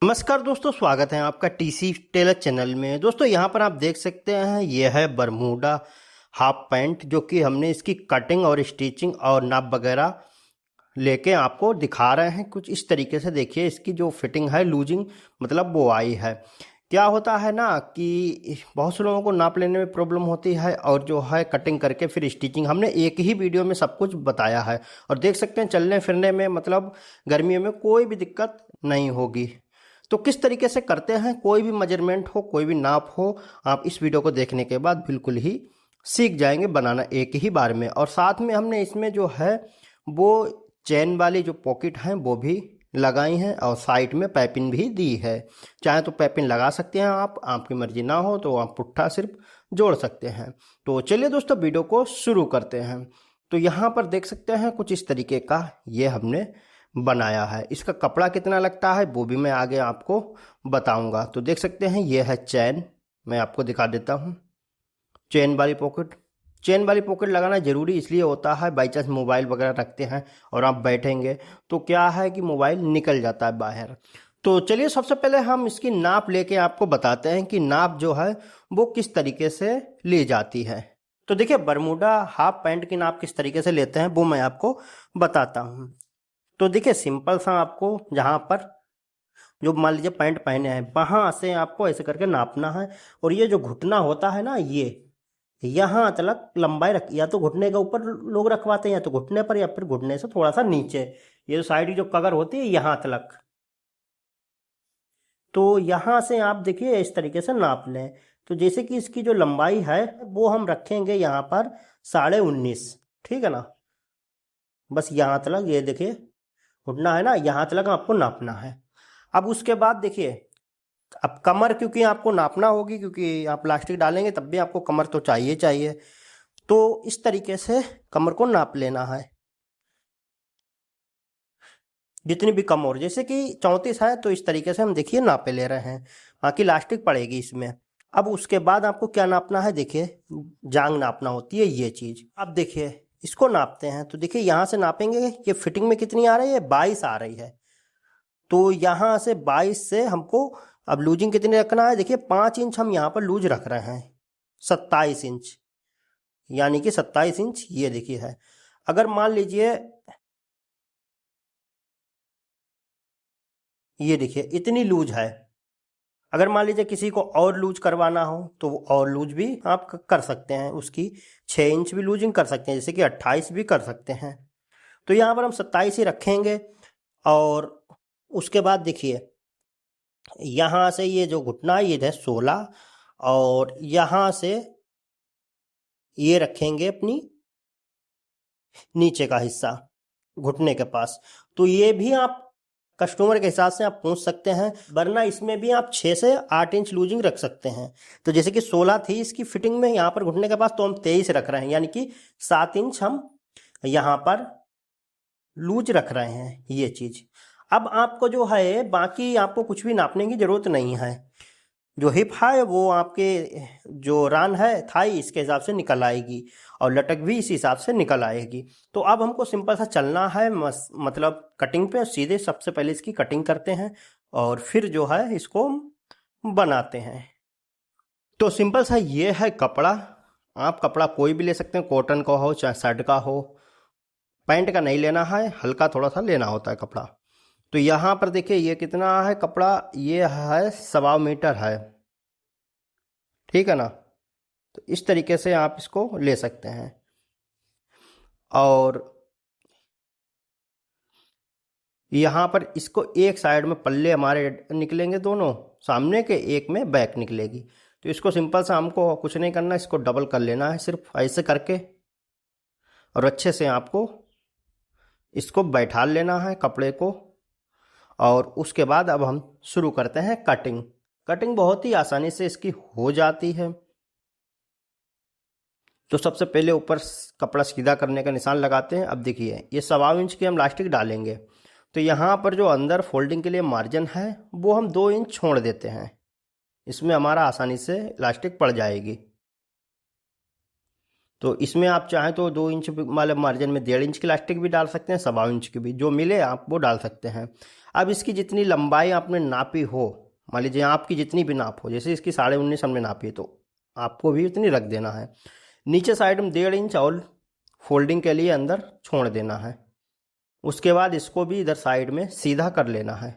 नमस्कार दोस्तों, स्वागत है आपका टीसी टेलर चैनल में। दोस्तों यहाँ पर आप देख सकते हैं ये है बरमूडा हाफ पैंट, जो कि हमने इसकी कटिंग और स्टिचिंग और नाप वगैरह लेके आपको दिखा रहे हैं। कुछ इस तरीके से देखिए, इसकी जो फिटिंग है, लूजिंग मतलब वो आई है। क्या होता है ना कि बहुत से लोगों को नाप लेने में प्रॉब्लम होती है, और जो है कटिंग करके फिर स्टिचिंग हमने एक ही वीडियो में सब कुछ बताया है। और देख सकते हैं चलने फिरने में मतलब गर्मियों में कोई भी दिक्कत नहीं होगी। तो किस तरीके से करते हैं, कोई भी मेजरमेंट हो, कोई भी नाप हो, आप इस वीडियो को देखने के बाद बिल्कुल ही सीख जाएंगे बनाना एक ही बार में। और साथ में हमने इसमें जो है वो चेन वाली जो पॉकेट हैं वो भी लगाई हैं, और साइड में पाइपिंग भी दी है। चाहे तो पाइपिंग लगा सकते हैं आप, आपकी मर्जी ना हो तो आप पुट्ठा सिर्फ जोड़ सकते हैं। तो चलिए दोस्तों वीडियो को शुरू करते हैं। तो यहाँ पर देख सकते हैं कुछ इस तरीके का ये हमने बनाया है। इसका कपड़ा कितना लगता है वो भी मैं आगे आपको बताऊंगा। तो देख सकते हैं ये है चैन, मैं आपको दिखा देता हूँ। चेन वाली पॉकेट, चेन वाली पॉकेट लगाना ज़रूरी इसलिए होता है, बाई चांस मोबाइल वगैरह रखते हैं और आप बैठेंगे तो क्या है कि मोबाइल निकल जाता है बाहर। तो चलिए सबसे पहले हम इसकी नाप लेके आपको बताते हैं कि नाप जो है वो किस तरीके से ली जाती है। तो देखिए बरमूडा हाफ पैंट की नाप किस तरीके से लेते हैं वो मैं आपको बताता हूँ। तो देखिए सिंपल सा आपको जहाँ पर जो मान लीजिए पैंट पहने हैं वहाँ से आपको ऐसे करके नापना है। और ये जो घुटना होता है ना, ये यहाँ तक लंबाई रख, या तो घुटने के ऊपर लोग रखवाते हैं, या तो घुटने पर, या फिर घुटने से थोड़ा सा नीचे। ये जो साइड की जो कवर होती है यहाँ तक। तो यहाँ से आप देखिए इस तरीके से नाप लें। तो जैसे कि इसकी जो लंबाई है वो हम रखेंगे यहाँ पर 19.5, ठीक है ना। बस यहाँ तक, ये देखिए घुटना है ना, यहाँ तक आपको नापना है। अब उसके बाद देखिए, अब कमर क्योंकि आपको नापना होगी, क्योंकि आप प्लास्टिक डालेंगे तब भी आपको कमर तो चाहिए चाहिए। तो इस तरीके से कमर को नाप लेना है, जितनी भी कम हो, जैसे कि 34 है तो इस तरीके से हम देखिए नापे ले रहे हैं। बाकी इलास्टिक पड़ेगी इसमें। अब उसके बाद आपको क्या नापना है, देखिए जांग नापना होती है ये चीज़। अब देखिए इसको नापते हैं। तो देखिए यहाँ से नापेंगे, ये फिटिंग में कितनी आ रही है, 22 आ रही है। तो यहाँ से 22 से हमको अब लूजिंग कितनी रखना है, देखिए 5 इंच हम यहाँ पर लूज रख रहे हैं। 27 इंच, यानी कि 27 इंच ये देखिए है। अगर मान लीजिए ये देखिए इतनी लूज है, अगर मान लीजिए किसी को और लूज करवाना हो तो वो और लूज भी आप कर सकते हैं, उसकी 6 इंच भी लूजिंग कर सकते हैं, जैसे कि 28 भी कर सकते हैं। तो यहाँ पर हम 27 ही रखेंगे। और उसके बाद देखिए यहाँ से ये जो घुटना ये है 16, और यहाँ से ये रखेंगे अपनी नीचे का हिस्सा घुटने के पास। तो ये भी आप कस्टमर के हिसाब से आप पूछ सकते हैं, वरना इसमें भी आप 6 से 8 इंच लूजिंग रख सकते हैं। तो जैसे कि 16 थी इसकी फिटिंग में यहाँ पर घुटने के पास, तो हम 23 रख रहे हैं, यानी कि 7 इंच हम यहाँ पर लूज रख रहे हैं ये चीज़। अब आपको जो है बाकी आपको कुछ भी नापने की ज़रूरत नहीं है। जो हिप है वो आपके जो रान है थाई, इसके हिसाब से निकल आएगी, और लटक भी इस हिसाब से निकल आएगी। तो अब हमको सिंपल सा चलना है, मतलब कटिंग पे सीधे सबसे पहले इसकी कटिंग करते हैं, और फिर जो है इसको बनाते हैं। तो सिंपल सा ये है कपड़ा। आप कपड़ा कोई भी ले सकते हैं, कॉटन का हो चाहे शर्ट का हो। पैंट का नहीं लेना है, हल्का थोड़ा सा लेना होता है कपड़ा। तो यहाँ पर देखिए ये कितना है कपड़ा, ये है 1.25 मीटर है, ठीक है ना। तो इस तरीके से आप इसको ले सकते हैं। और यहाँ पर इसको एक साइड में पल्ले हमारे निकलेंगे, दोनों सामने के, एक में बैक निकलेगी। तो इसको सिंपल सा हमको कुछ नहीं करना, इसको डबल कर लेना है सिर्फ ऐसे करके, और अच्छे से आपको इसको बैठा लेना है कपड़े को। और उसके बाद अब हम शुरू करते हैं कटिंग। कटिंग बहुत ही आसानी से इसकी हो जाती है। तो सबसे पहले ऊपर कपड़ा सीधा करने का निशान लगाते हैं। अब देखिए ये 1.25 इंच की हम इलास्टिक डालेंगे, तो यहाँ पर जो अंदर फोल्डिंग के लिए मार्जिन है वो हम 2 इंच छोड़ देते हैं, इसमें हमारा आसानी से इलास्टिक पड़ जाएगी। तो इसमें आप चाहें तो 2 इंच वाले मार्जिन में 1.5 इंच की इलास्टिक भी डाल सकते हैं, 1.25 इंच की भी, जो मिले आप वो डाल सकते हैं। अब इसकी जितनी लंबाई आपने नापी हो, मान लीजिए आपकी जितनी भी नाप हो, जैसे इसकी 19.5 हमने नापी तो आपको भी उतनी रख देना है। नीचे साइड में 1.5 इंच और फोल्डिंग के लिए अंदर छोड़ देना है। उसके बाद इसको भी इधर साइड में सीधा कर लेना है।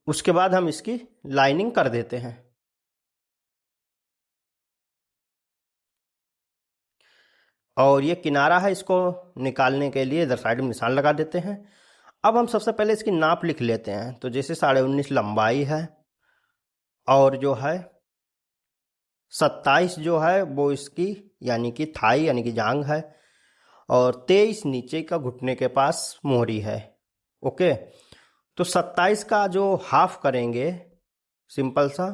उसके बाद हम इसकी लाइनिंग कर देते हैं। और ये किनारा है, इसको निकालने के लिए इधर साइड में निशान लगा देते हैं। अब हम सबसे पहले इसकी नाप लिख लेते हैं। तो जैसे 19.5 लंबाई है और जो है 27 जो है वो इसकी यानी कि थाई यानी कि जांग है, और 23 नीचे का घुटने के पास मोहरी है। ओके, तो 27 का जो हाफ करेंगे, सिंपल सा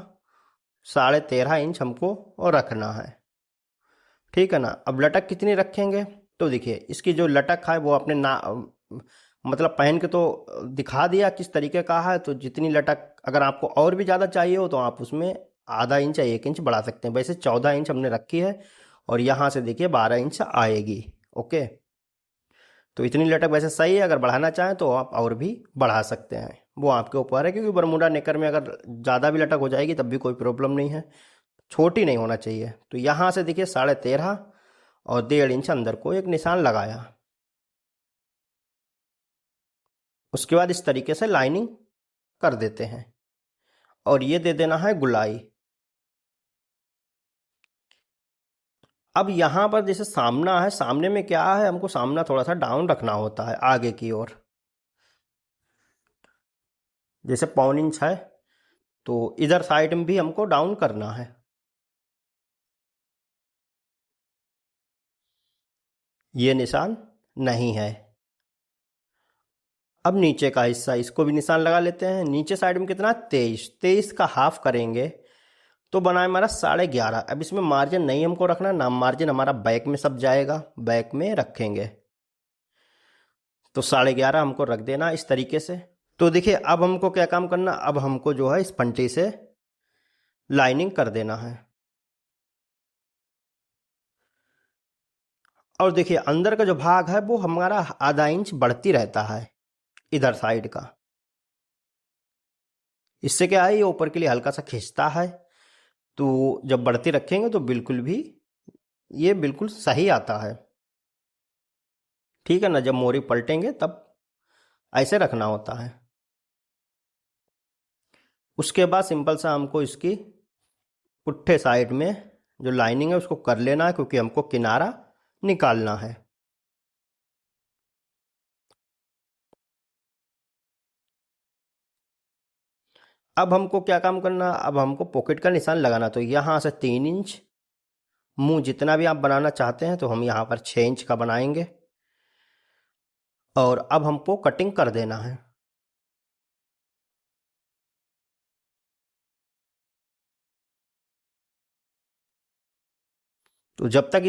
13.5 इंच हमको और रखना है। ठीक है ना। अब लटक कितनी रखेंगे, तो देखिए इसकी जो लटक है वो अपने ना मतलब पहन के तो दिखा दिया किस तरीके का है। तो जितनी लटक अगर आपको और भी ज़्यादा चाहिए हो तो आप उसमें आधा इंच या 1 इंच बढ़ा सकते हैं। वैसे 14 इंच हमने रखी है और यहाँ से देखिए 12 इंच आएगी। ओके, तो इतनी लटक वैसे सही है। अगर बढ़ाना चाहें तो आप और भी बढ़ा सकते हैं, वो आपके ऊपर है। क्योंकि बरमूडा नेकर में अगर ज़्यादा भी लटक हो जाएगी तब भी कोई प्रॉब्लम नहीं है, छोटी नहीं होना चाहिए। तो यहाँ से देखिए 13.5 और 1.5 इंच अंदर को एक निशान लगाया। उसके बाद इस तरीके से लाइनिंग कर देते हैं और ये दे देना है गुलाई। अब यहाँ पर जैसे सामना है, सामने में क्या है, हमको सामना थोड़ा सा डाउन रखना होता है आगे की ओर। जैसे 1.25 इंच है तो इधर साइड में भी हमको डाउन करना है। ये निशान नहीं है। अब नीचे का हिस्सा, इसको भी निशान लगा लेते हैं। नीचे साइड में कितना, 23 का हाफ करेंगे तो बना है हमारा 11.5। अब इसमें मार्जिन नहीं हमको रखना ना, मार्जिन हमारा बैक में सब जाएगा, बैक में रखेंगे। तो 11.5 हमको रख देना इस तरीके से। तो देखिए अब हमको क्या काम करना, अब हमको जो है इस पंटी से लाइनिंग कर देना है। और देखिए अंदर का जो भाग है वो हमारा आधा इंच बढ़ती रहता है इधर साइड का। इससे क्या है, ये ऊपर के लिए हल्का सा खींचता है। तो जब बढ़ती रखेंगे तो बिल्कुल भी ये बिल्कुल सही आता है। ठीक है ना। जब मोरी पलटेंगे तब ऐसे रखना होता है। उसके बाद सिंपल सा हमको इसकी पुट्ठे साइड में जो लाइनिंग है उसको कर लेना है, क्योंकि हमको किनारा निकालना है। अब हमको क्या काम करना, अब हमको पॉकेट का निशान लगाना। तो यहाँ से 3 इंच, मुंह जितना भी आप बनाना चाहते हैं तो हम यहाँ पर 6 इंच का बनाएंगे। और अब हमको कटिंग कर देना है। तो जब तक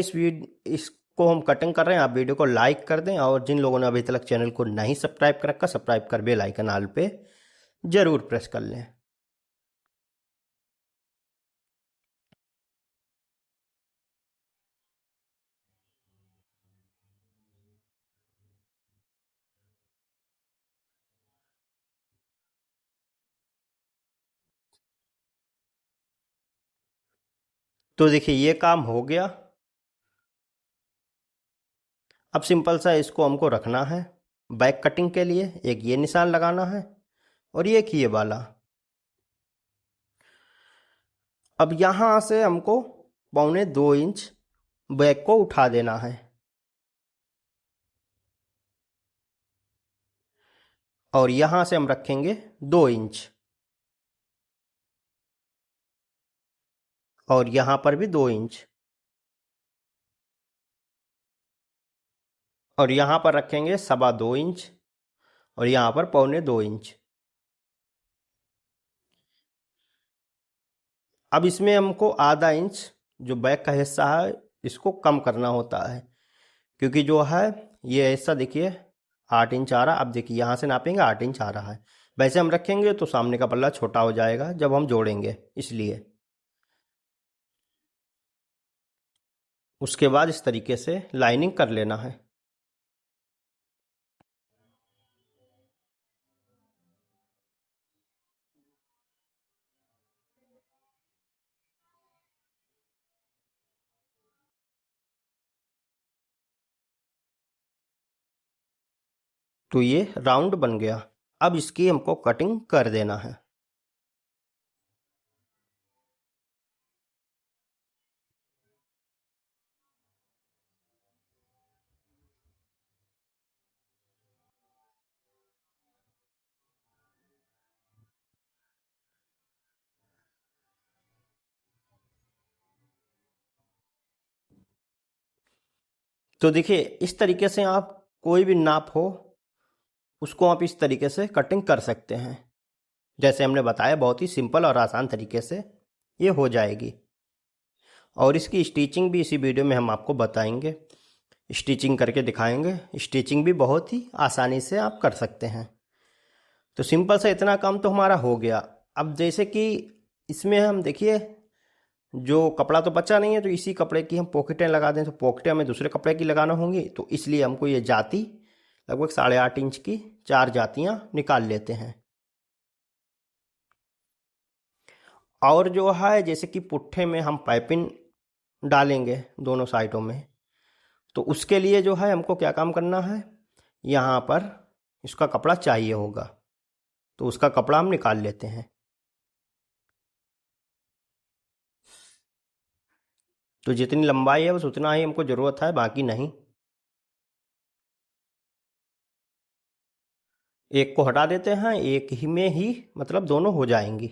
इसको हम कटिंग कर रहे हैं, आप वीडियो को लाइक कर दें। और जिन लोगों ने अभी तक चैनल को नहीं सब्सक्राइब कर रखा, सब्सक्राइब कर बेल आइकन ऑल पे जरूर प्रेस कर लें। तो देखिए ये काम हो गया। अब सिंपल सा इसको हमको रखना है बैक कटिंग के लिए। एक ये निशान लगाना है और एक ये वाला। अब यहाँ से हमको 1.25 इंच बैक को उठा देना है। और यहाँ से हम रखेंगे 2 इंच और यहाँ पर भी 2 इंच और यहाँ पर रखेंगे 2.25 इंच और यहाँ पर 1.25 इंच। अब इसमें हमको आधा इंच जो बैक का हिस्सा है इसको कम करना होता है, क्योंकि जो है ये हिस्सा देखिए 8 इंच आ रहा। अब देखिए यहाँ से नापेंगे 8 इंच आ रहा है। वैसे हम रखेंगे तो सामने का पल्ला छोटा हो जाएगा जब हम जोड़ेंगे, इसलिए। उसके बाद इस तरीके से लाइनिंग कर लेना है। तो ये राउंड बन गया। अब इसकी हमको कटिंग कर देना है। तो देखिए इस तरीके से आप कोई भी नाप हो उसको आप इस तरीके से कटिंग कर सकते हैं। जैसे हमने बताया बहुत ही सिंपल और आसान तरीके से ये हो जाएगी। और इसकी स्टिचिंग भी इसी वीडियो में हम आपको बताएंगे, स्टिचिंग करके दिखाएंगे। स्टिचिंग भी बहुत ही आसानी से आप कर सकते हैं। तो सिंपल सा इतना काम तो हमारा हो गया। अब जैसे कि इसमें हम देखिए जो कपड़ा तो बचा नहीं है, तो इसी कपड़े की हम पॉकेटें लगा दें, तो पॉकेटें हमें दूसरे कपड़े की लगाना होंगी। तो इसलिए हमको ये जाती लगभग 8.5 इंच की 4 जातियाँ निकाल लेते हैं। और जो है जैसे कि पुट्ठे में हम पाइपिंग डालेंगे दोनों साइडों में, तो उसके लिए जो है हमको क्या काम करना है, यहाँ पर इसका कपड़ा चाहिए होगा। तो उसका कपड़ा हम निकाल लेते हैं। तो जितनी लंबाई है बस उतना ही हमको ज़रूरत है, बाकी नहीं। एक को हटा देते हैं, एक ही में ही मतलब दोनों हो जाएंगी।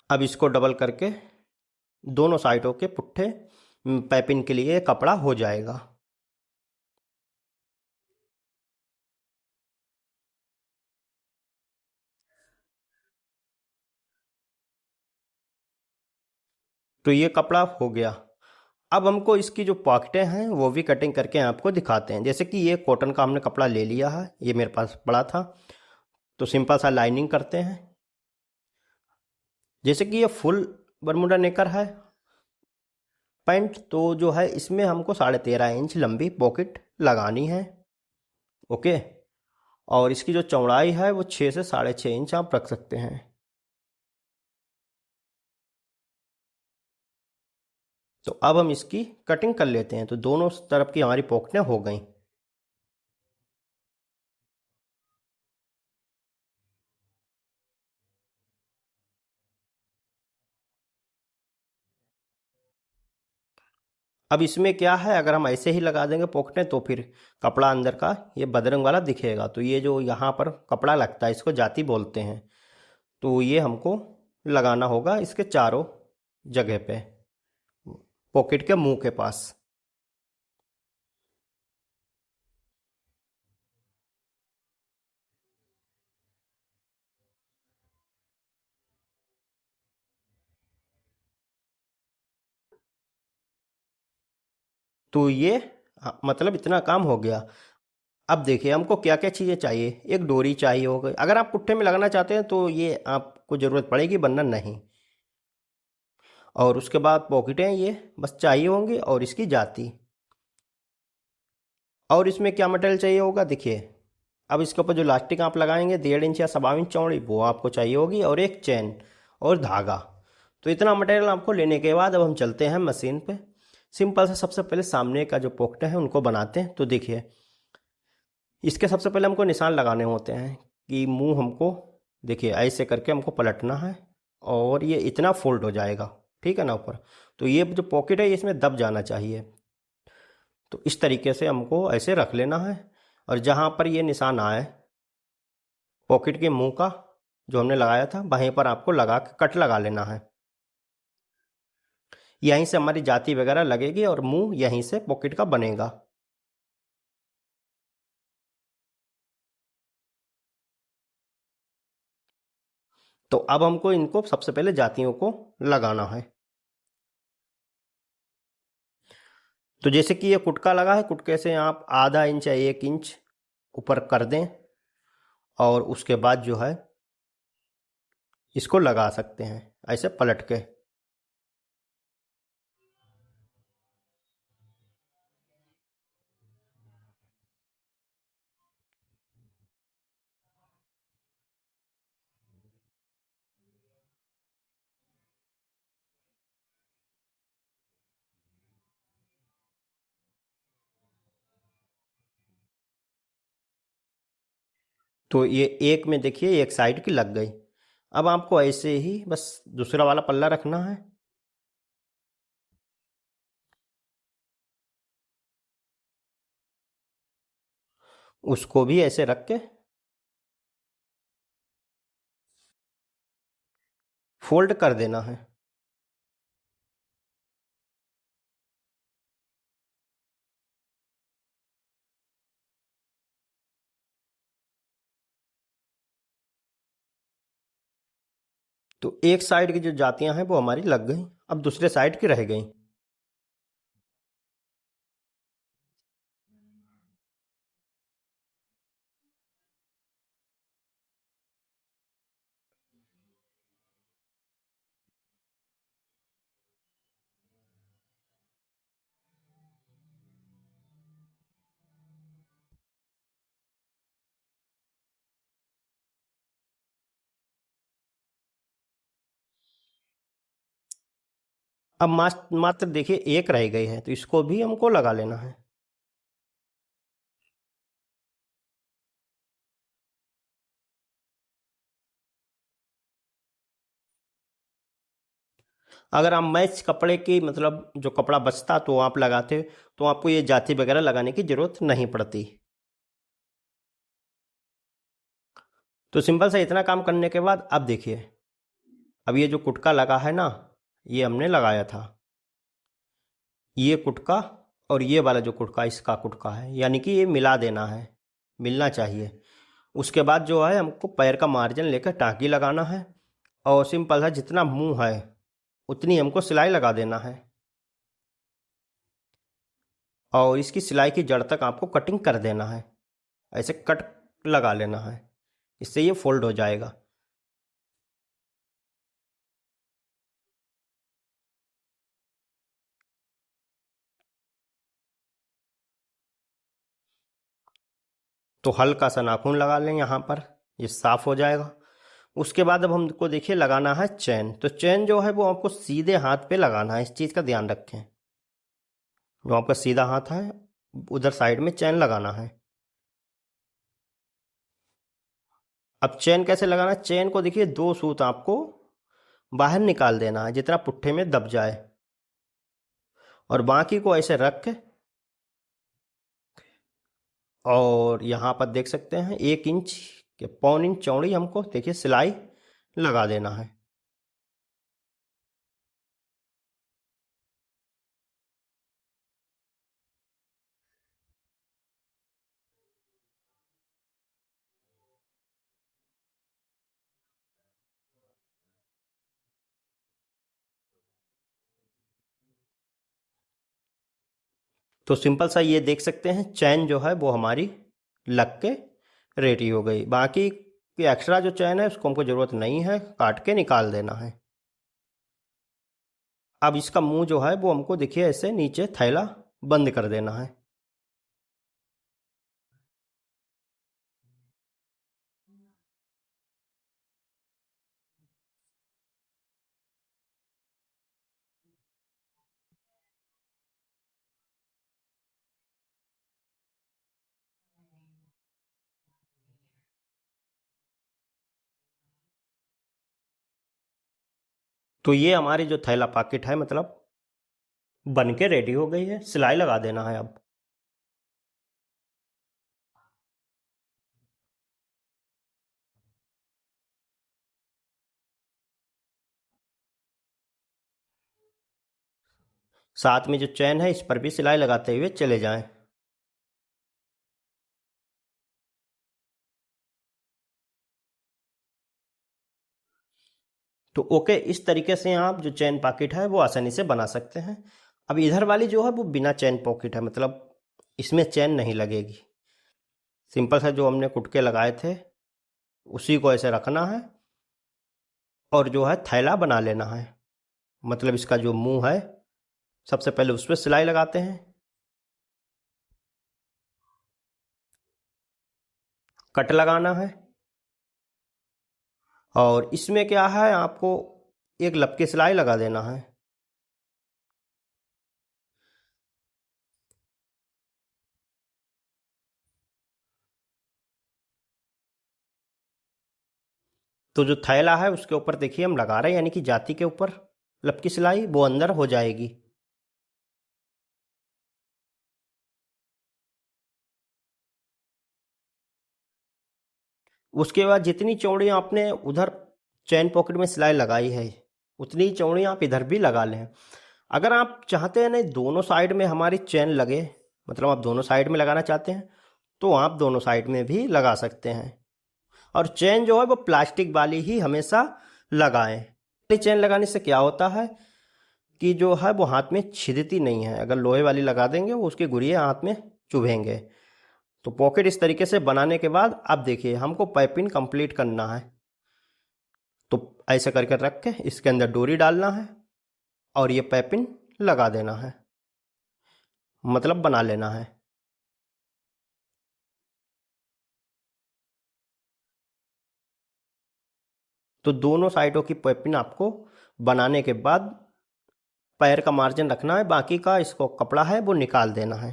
अब इसको डबल करके दोनों साइडों के पुट्ठे पाइपिंग के लिए कपड़ा हो जाएगा। तो ये कपड़ा हो गया। अब हमको इसकी जो पॉकेटें हैं वो भी कटिंग करके आपको दिखाते हैं। जैसे कि ये कॉटन का हमने कपड़ा ले लिया है, ये मेरे पास पड़ा था। तो सिंपल सा लाइनिंग करते हैं। जैसे कि ये फुल बरमूडा नेकर है पैंट, तो जो है इसमें हमको 13.5 इंच लंबी पॉकेट लगानी है। ओके। और इसकी जो चौड़ाई है वो 6 से 6.5 इंच आप रख सकते हैं। तो अब हम इसकी कटिंग कर लेते हैं। तो दोनों तरफ की हमारी पॉकेटें हो गई। अब इसमें क्या है, अगर हम ऐसे ही लगा देंगे पॉकेटें तो फिर कपड़ा अंदर का ये बदरंग वाला दिखेगा। तो ये जो यहाँ पर कपड़ा लगता है इसको जाती बोलते हैं। तो ये हमको लगाना होगा इसके चारों जगह पे, पॉकेट के मुंह के पास। तो ये मतलब इतना काम हो गया। अब देखिए हमको क्या क्या चीज़ें चाहिए। एक डोरी चाहिए होगी, अगर आप पुट्ठे में लगाना चाहते हैं तो ये आपको ज़रूरत पड़ेगी, वरना नहीं। और उसके बाद पॉकेटें ये बस चाहिए होंगी, और इसकी जाती। और इसमें क्या मटेरियल चाहिए होगा देखिए। अब इसके ऊपर जो लास्टिक आप लगाएंगे 1.5 इंच या 1.25 इंच चौड़ी, वो आपको चाहिए होगी, और एक चैन और धागा। तो इतना मटेरियल आपको लेने के बाद अब हम चलते हैं मशीन पे। सिंपल से सबसे पहले सामने का जो पॉकेट है उनको बनाते हैं। तो देखिए इसके सबसे पहले हमको निशान लगाने होते हैं कि मुंह हमको देखिए ऐसे करके हमको पलटना है, और ये इतना फोल्ड हो जाएगा, ठीक है ना, ऊपर। तो ये जो पॉकेट है ये इसमें दब जाना चाहिए। तो इस तरीके से हमको ऐसे रख लेना है। और जहाँ पर ये निशान आए पॉकेट के मुंह का जो हमने लगाया था, वहीं पर आपको लगा के कट लगा लेना है। यहीं से हमारी जाती वगैरह लगेगी और मुंह यहीं से पॉकेट का बनेगा। तो अब हमको इनको सबसे पहले जातियों को लगाना है। तो जैसे कि ये कुटका लगा है, कुटके से आप आधा इंच या 1 इंच ऊपर कर दें, और उसके बाद जो है इसको लगा सकते हैं ऐसे पलट के। तो ये एक में देखिए एक साइड की लग गई। अब आपको ऐसे ही बस दूसरा वाला पल्ला रखना है, उसको भी ऐसे रख के फोल्ड कर देना है। तो एक साइड की जो जातियां हैं वो हमारी लग गई, अब दूसरे साइड की रह गई। अब मात्र देखिए एक रह गई है, तो इसको भी हमको लगा लेना है। अगर आप मैच कपड़े की मतलब जो कपड़ा बचता तो आप लगाते, तो आपको ये जाती वगैरह लगाने की जरूरत नहीं पड़ती। तो सिंपल सा इतना काम करने के बाद अब देखिए, अब ये जो कुटका लगा है ना, ये हमने लगाया था, ये कुटका और ये वाला जो कुटका इसका कुटका है, यानी कि ये मिला देना है, मिलना चाहिए। उसके बाद जो है हमको पैर का मार्जिन लेकर टाँकी लगाना है, और सिंपल सा जितना मुंह है उतनी हमको सिलाई लगा देना है, और इसकी सिलाई की जड़ तक आपको कटिंग कर देना है। ऐसे कट लगा लेना है, इससे ये फोल्ड हो जाएगा। तो हल्का सा नाखून लगा लें यहाँ पर, ये साफ हो जाएगा। उसके बाद अब हमको देखिए लगाना है चैन। तो चैन जो है वो आपको सीधे हाथ पे लगाना है, इस चीज़ का ध्यान रखें। जो आपका सीधा हाथ है उधर साइड में चैन लगाना है। अब चैन कैसे लगाना है, चैन को देखिए दो सूत आपको बाहर निकाल देना है जितना पुट्ठे में दब जाए, और बाकी को ऐसे रख के, और यहाँ पर देख सकते हैं 1 इंच के 1.25 इंच चौड़ी हमको देखिए सिलाई लगा देना है। तो सिंपल सा ये देख सकते हैं चैन जो है वो हमारी लग के रेडी हो गई। बाकी की एक्स्ट्रा जो चैन है उसको हमको ज़रूरत नहीं है, काट के निकाल देना है। अब इसका मुंह जो है वो हमको देखिए ऐसे नीचे थैला बंद कर देना है। तो ये हमारी जो थैला पॉकेट है मतलब बन के रेडी हो गई है, सिलाई लगा देना है अब। साथ में जो चैन है इस पर भी सिलाई लगाते हुए चले जाएं। तो ओके, इस तरीके से आप जो चैन पॉकेट है वो आसानी से बना सकते हैं। अब इधर वाली जो है वो बिना चैन पॉकेट है, मतलब इसमें चैन नहीं लगेगी। सिंपल सा जो हमने कुटके लगाए थे उसी को ऐसे रखना है, और जो है थैला बना लेना है। मतलब इसका जो मुंह है सबसे पहले उस पर सिलाई लगाते हैं, कट लगाना है, और इसमें क्या है आपको एक लपके सिलाई लगा देना है। तो जो थैला है उसके ऊपर देखिए हम लगा रहे हैं, यानी कि जाती के ऊपर लपकी सिलाई वो अंदर हो जाएगी। उसके बाद जितनी चौड़ी आपने उधर चैन पॉकेट में सिलाई लगाई है उतनी ही चौड़ी आप इधर भी लगा लें। अगर आप चाहते हैं नहीं दोनों साइड में हमारी चैन लगे, मतलब आप दोनों साइड में लगाना चाहते हैं, तो आप दोनों साइड में भी लगा सकते हैं। और चेन जो है वो प्लास्टिक वाली ही हमेशा लगाएं। चेन लगाने से क्या होता है कि जो है वो हाथ में छिदती नहीं है। अगर लोहे वाली लगा देंगे वो उसके गुरिये हाथ में चुभेंगे। तो पॉकेट इस तरीके से बनाने के बाद अब देखिए हमको पाइपिंग कंप्लीट करना है। तो ऐसे करके रख के इसके अंदर डोरी डालना है और ये पाइपिंग लगा देना है, मतलब बना लेना है। तो दोनों साइडों की पाइपिंग आपको बनाने के बाद पैर का मार्जिन रखना है, बाकी का इसको कपड़ा है वो निकाल देना है।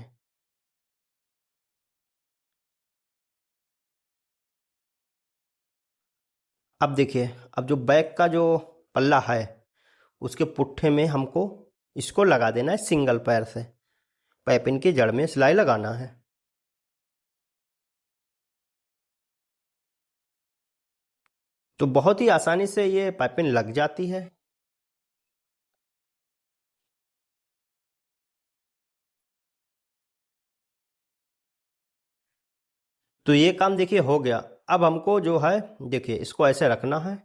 अब देखिए, अब जो बैक का जो पल्ला है उसके पुट्ठे में हमको इसको लगा देना है सिंगल पैर से। पाइपिंग की जड़ में सिलाई लगाना है। तो बहुत ही आसानी से ये पाइपिंग लग जाती है। तो ये काम देखिए हो गया। अब हमको जो है देखिए इसको ऐसे रखना है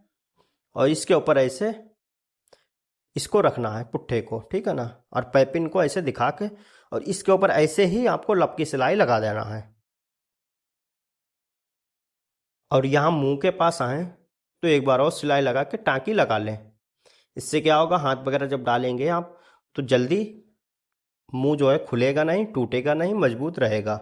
और इसके ऊपर ऐसे इसको रखना है पुट्ठे को, ठीक है ना। और पाइपिंग को ऐसे दिखा के और इसके ऊपर ऐसे ही आपको लपकी सिलाई लगा देना है। और यहाँ मुंह के पास आए तो एक बार और सिलाई लगा के टाँकी लगा लें। इससे क्या होगा, हाथ वगैरह जब डालेंगे आप तो जल्दी मुंह जो है खुलेगा नहीं, टूटेगा नहीं, मजबूत रहेगा।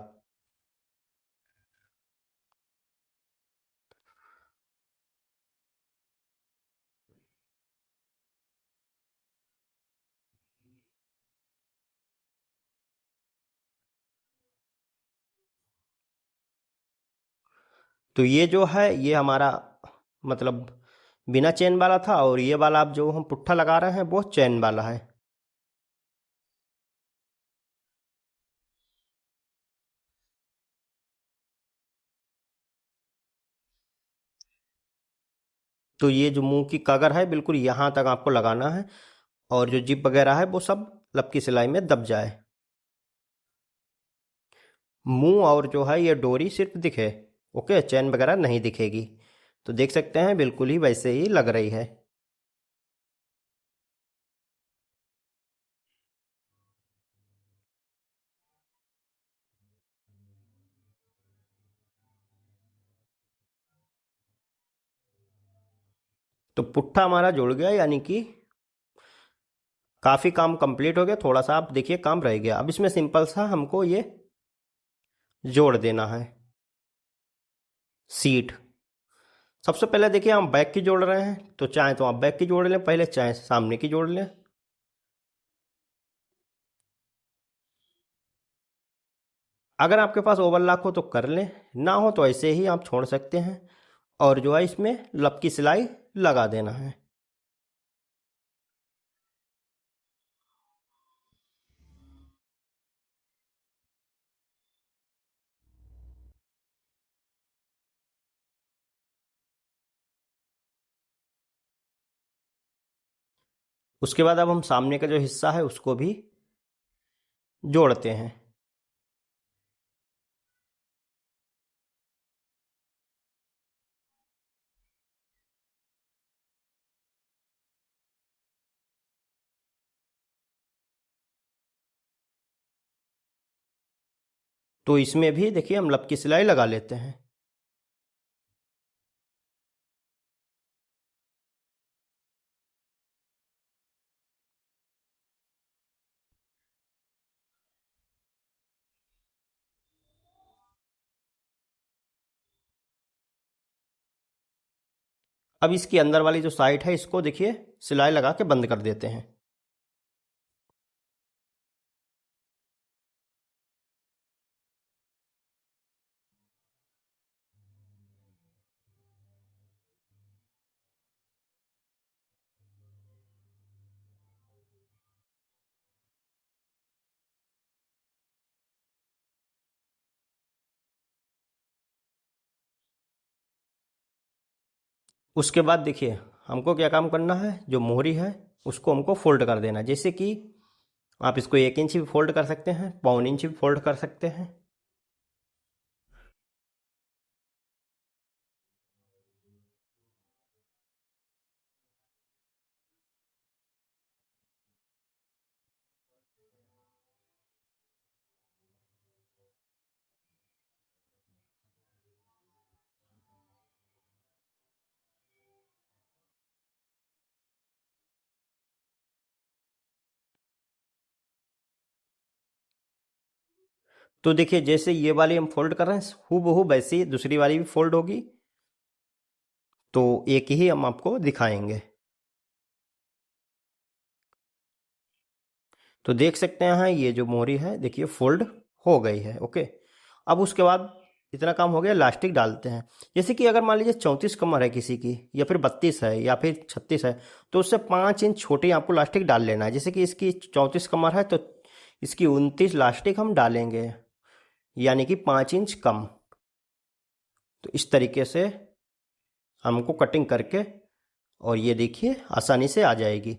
तो ये जो है ये हमारा मतलब बिना चेन वाला था, और ये वाला आप जो हम पुट्ठा लगा रहे हैं वो चेन वाला है। तो ये जो मुंह की कगर है बिल्कुल यहाँ तक आपको लगाना है, और जो जिप वगैरह है वो सब लपकी सिलाई में दब जाए। मुंह और जो है ये डोरी सिर्फ दिखे, ओके, चैन वगैरह नहीं दिखेगी। तो देख सकते हैं बिल्कुल ही वैसे ही लग रही है। तो पुट्ठा हमारा जुड़ गया, यानी कि काफ़ी काम कंप्लीट हो गया। थोड़ा सा आप देखिए काम रह गया। अब इसमें सिंपल सा हमको ये जोड़ देना है सीट। सबसे पहले देखिए हम बैक की जोड़ रहे हैं, तो चाहे तो आप बैक की जोड़ लें पहले, चाहे सामने की जोड़ लें। अगर आपके पास ओवरलॉक हो तो कर लें, ना हो तो ऐसे ही आप छोड़ सकते हैं। और जो है इसमें लपकी सिलाई लगा देना है। उसके बाद अब हम सामने का जो हिस्सा है उसको भी जोड़ते हैं। तो इसमें भी देखिए हम लपकी सिलाई लगा लेते हैं। अब इसकी अंदर वाली जो साइड है इसको देखिए सिलाई लगा के बंद कर देते हैं। उसके बाद देखिए हमको क्या काम करना है, जो मोहरी है उसको हमको फोल्ड कर देना है। जैसे कि आप इसको 1 इंच भी फोल्ड कर सकते हैं, 1/4 इंच भी फोल्ड कर सकते हैं। तो देखिए जैसे ये वाली हम फोल्ड कर रहे हैं, हूबहू वैसे ही दूसरी वाली भी फोल्ड होगी। तो एक ही हम आपको दिखाएंगे। तो देख सकते हैं ये जो मोहरी है देखिए फोल्ड हो गई है। ओके, अब उसके बाद इतना काम हो गया, इलास्टिक डालते हैं। जैसे कि अगर मान लीजिए 34 कमर है किसी की, या फिर 32 है, या फिर 36 है, तो उससे 5 इंच छोटी आपको लास्टिक डाल लेना है। जैसे कि इसकी 34 कमर है तो इसकी 29 लास्टिक हम डालेंगे, यानी कि 5 इंच कम। तो इस तरीके से हमको कटिंग करके, और ये देखिए आसानी से आ जाएगी।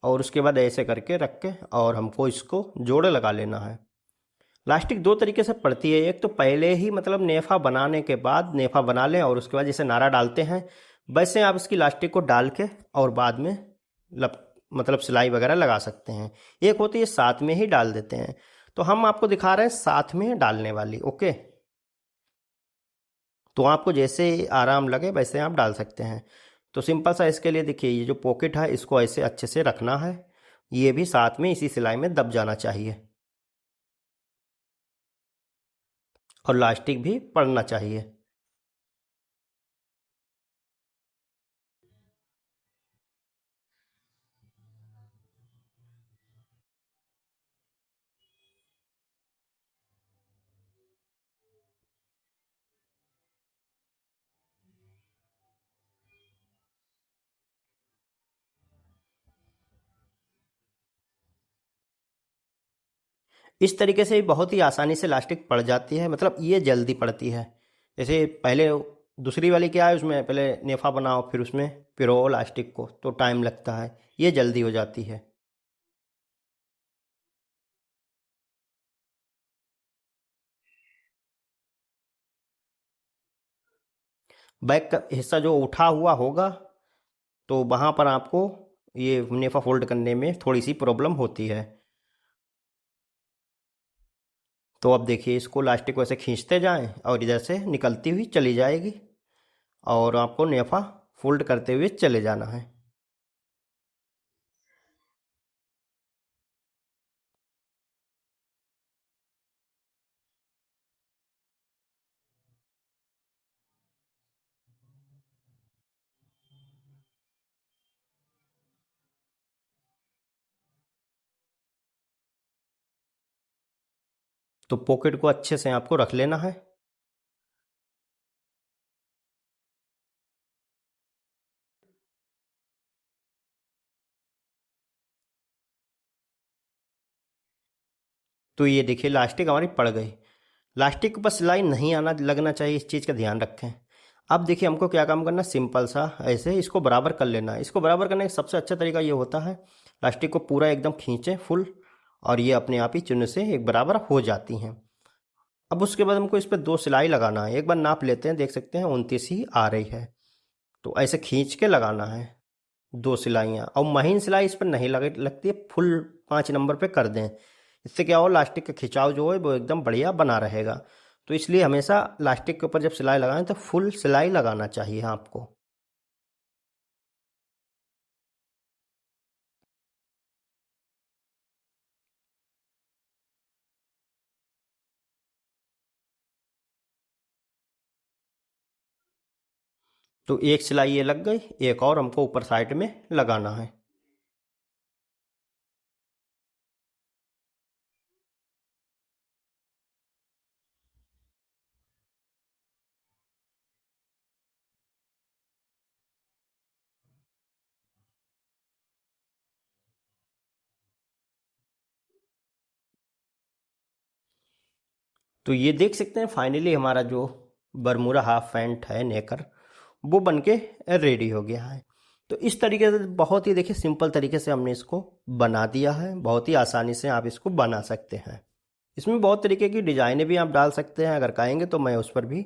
और उसके बाद ऐसे करके रख के और हमको इसको जोड़े लगा लेना है। लास्टिक दो तरीके से पड़ती है, एक तो पहले ही मतलब नेफा बनाने के बाद नेफा बना लें और उसके बाद जैसे नारा डालते हैं वैसे आप इसकी लास्टिक को डाल के और बाद में लप मतलब सिलाई वगैरह लगा सकते हैं। एक होती है साथ में ही डाल देते हैं, तो हम आपको दिखा रहे हैं साथ में डालने वाली। ओके, तो आपको जैसे आराम लगे वैसे आप डाल सकते हैं। तो सिंपल सा इसके लिए देखिए ये जो पॉकेट है इसको ऐसे अच्छे से रखना है, ये भी साथ में इसी सिलाई में दब जाना चाहिए और लास्टिक भी पड़ना चाहिए। इस तरीके से बहुत ही आसानी से इलास्टिक पड़ जाती है, मतलब ये जल्दी पड़ती है। जैसे पहले दूसरी वाली क्या है, उसमें पहले नेफा बनाओ फिर उसमें पिरो इलास्टिक को, तो टाइम लगता है। ये जल्दी हो जाती है। बैक का हिस्सा जो उठा हुआ होगा तो वहाँ पर आपको ये नेफा फोल्ड करने में थोड़ी सी प्रॉब्लम होती है। तो अब देखिए इसको इलास्टिक को ऐसे खींचते जाएं और इधर से निकलती हुई चली जाएगी, और आपको नेफा फोल्ड करते हुए चले जाना है। तो पॉकेट को अच्छे से आपको रख लेना है। तो ये देखिए लास्टिक हमारी पड़ गई। लास्टिक के ऊपर सिलाई नहीं आना लगना चाहिए, इस चीज़ का ध्यान रखें। अब देखिए हमको क्या काम करना है, सिंपल सा ऐसे इसको बराबर कर लेना है। इसको बराबर करने का सबसे अच्छा तरीका ये होता है, लास्टिक को पूरा एकदम खींचें फुल, और ये अपने आप ही चुन से एक बराबर हो जाती हैं। अब उसके बाद हमको इस पर 2 सिलाई लगाना है। एक बार नाप लेते हैं, देख सकते हैं 29 ही आ रही है। तो ऐसे खींच के लगाना है 2 सिलाइयाँ, और महीन सिलाई इस पर नहीं लगती है, फुल 5 नंबर पे कर दें। इससे क्या हो, लास्टिक का खिंचाव जो है वो एकदम बढ़िया बना रहेगा। तो इसलिए हमेशा लास्टिक के ऊपर जब सिलाई लगाएं तो फुल सिलाई लगाना चाहिए आपको। तो एक सिलाई ये लग गई, एक और हमको ऊपर साइड में लगाना है। तो ये देख सकते हैं फाइनली हमारा जो बरमूडा हाफ पैंट है नेकर, वो बन के रेडी हो गया है। तो इस तरीके से बहुत ही देखिए सिंपल तरीके से हमने इसको बना दिया है, बहुत ही आसानी से आप इसको बना सकते हैं। इसमें बहुत तरीके की डिज़ाइनें भी आप डाल सकते हैं, अगर कहेंगे तो मैं उस पर भी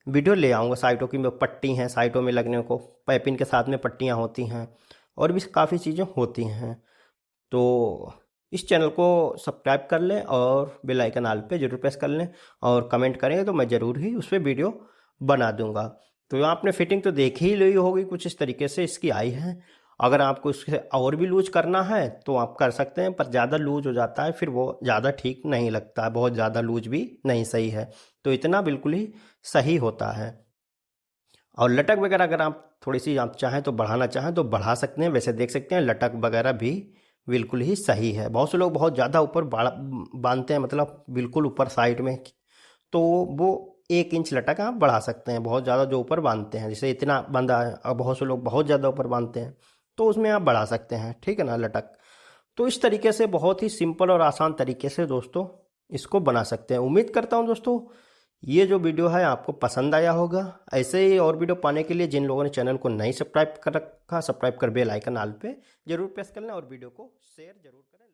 वीडियो ले आऊँगा। साइटों की पट्टी हैं, साइटों में लगने को पाइपिंग के साथ में पट्टियाँ होती हैं और भी काफ़ी चीज़ें होती हैं। तो इस चैनल को सब्सक्राइब कर लें और बेल आइकन ऑल पे ज़रूर प्रेस कर लें और कमेंट करेंगे तो मैं ज़रूर ही उस पर वीडियो बना दूंगा। तो आपने फिटिंग तो देख ही ली होगी, कुछ इस तरीके से इसकी आई है। अगर आपको इससे और भी लूज करना है तो आप कर सकते हैं, पर ज़्यादा लूज हो जाता है फिर वो ज़्यादा ठीक नहीं लगता है, बहुत ज़्यादा लूज भी नहीं सही है। तो इतना बिल्कुल ही सही होता है। और लटक वगैरह अगर आप थोड़ी सी आप चाहें तो बढ़ाना चाहें तो बढ़ा सकते हैं। वैसे देख सकते हैं लटक वगैरह भी बिल्कुल ही सही है। बहुत से लोग बहुत ज़्यादा ऊपर बांधते हैं, मतलब बिल्कुल ऊपर साइड में, तो वो 1 इंच लटक आप बढ़ा सकते हैं। बहुत ज़्यादा जो ऊपर बांधते हैं, जैसे इतना बंधा है और बहुत से लोग बहुत ज़्यादा ऊपर बांधते हैं, तो उसमें आप बढ़ा सकते हैं, ठीक है ना, लटक। तो इस तरीके से बहुत ही सिंपल और आसान तरीके से दोस्तों इसको बना सकते हैं। उम्मीद करता हूँ दोस्तों ये जो वीडियो है आपको पसंद आया होगा। ऐसे ही और वीडियो पाने के लिए जिन लोगों ने चैनल को नहीं सब्सक्राइब कर रखा, सब्सक्राइब कर बेल आइकन ऑल पे जरूर प्रेस कर लें और वीडियो को शेयर जरूर करें।